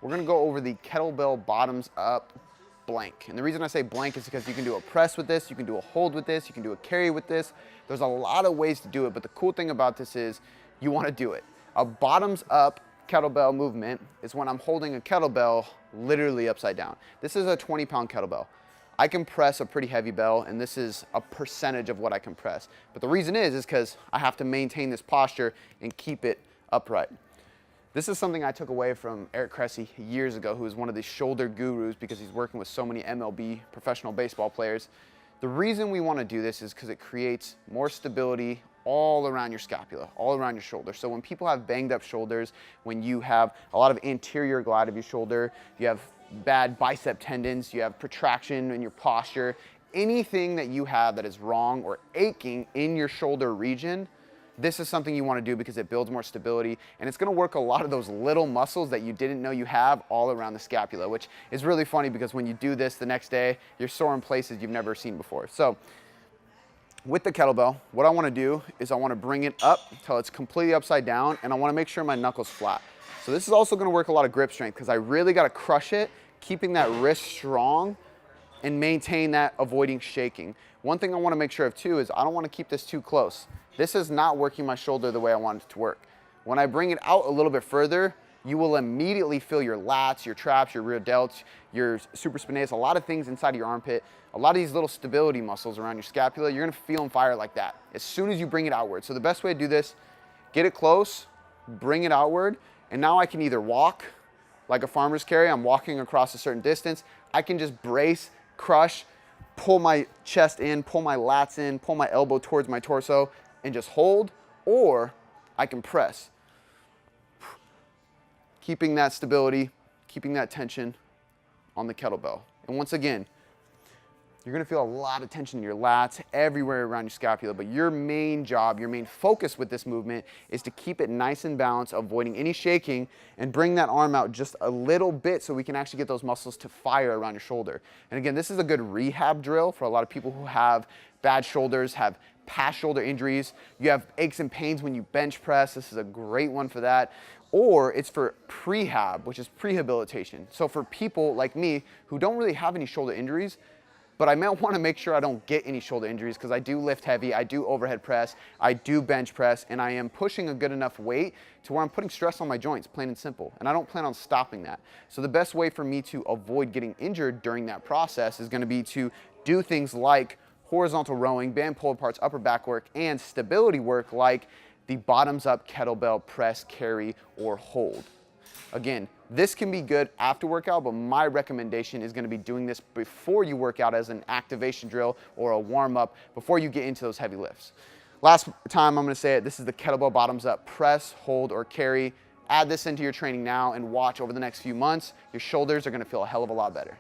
we're gonna go over the Kettlebell Bottoms Up blank. And the reason I say blank is because you can do a press with this, you can do a hold with this, you can do a carry with this. There's a lot of ways to do it, but the cool thing about this is you wanna do it. A bottoms up kettlebell movement is when I'm holding a kettlebell literally upside down. This is a 20-pound kettlebell. I can press a pretty heavy bell, and this is a percentage of what I can press. But the reason is because I have to maintain this posture and keep it upright. This is something I took away from Eric Cressy years ago, who is one of the shoulder gurus because he's working with so many MLB professional baseball players. The reason we want to do this is because it creates more stability all around your scapula, all around your shoulder. So when people have banged up shoulders, when you have a lot of anterior glide of your shoulder, you have bad bicep tendons, you have protraction in your posture, anything that you have that is wrong or aching in your shoulder region, this is something you want to do because it builds more stability, and it's going to work a lot of those little muscles that you didn't know you have all around the scapula, which is really funny because when you do this the next day, you're sore in places you've never seen before. So with the kettlebell, what I want to do is I want to bring it up until it's completely upside down, and I want to make sure my knuckle's flat. So this is also going to work a lot of grip strength because I really got to crush it, keeping that wrist strong and maintain that avoiding shaking. One thing I want to make sure of too is I don't want to keep this too close. This is not working my shoulder the way I want it to work. When I bring it out a little bit further, you will immediately feel your lats, your traps, your rear delts, your supraspinatus, a lot of things inside of your armpit, a lot of these little stability muscles around your scapula, you're gonna feel them fire like that as soon as you bring it outward. So the best way to do this, get it close, bring it outward, and now I can either walk like a farmer's carry, I'm walking across a certain distance, I can just brace, crush, pull my chest in, pull my lats in, pull my elbow towards my torso, and just hold, or I can press. Keeping that stability, keeping that tension on the kettlebell. And once again, you're gonna feel a lot of tension in your lats, everywhere around your scapula, but your main job, your main focus with this movement is to keep it nice and balanced, avoiding any shaking, and bring that arm out just a little bit so we can actually get those muscles to fire around your shoulder. And again, this is a good rehab drill for a lot of people who have bad shoulders, have past shoulder injuries, you have aches and pains when you bench press, this is a great one for that. Or it's for prehab, which is prehabilitation. So for people like me who don't really have any shoulder injuries, but I might want to make sure I don't get any shoulder injuries because I do lift heavy, I do overhead press, I do bench press, and I am pushing a good enough weight to where I'm putting stress on my joints, plain and simple. And I don't plan on stopping that. So the best way for me to avoid getting injured during that process is going to be to do things like horizontal rowing, band pull aparts, upper back work, and stability work like the bottoms up kettlebell press, carry, or hold. Again, this can be good after workout, but my recommendation is going to be doing this before you work out as an activation drill or a warm up before you get into those heavy lifts. Last time I'm going to say it, this is the kettlebell bottoms up press, hold, or carry. Add this into your training now and watch over the next few months. Your shoulders are going to feel a hell of a lot better.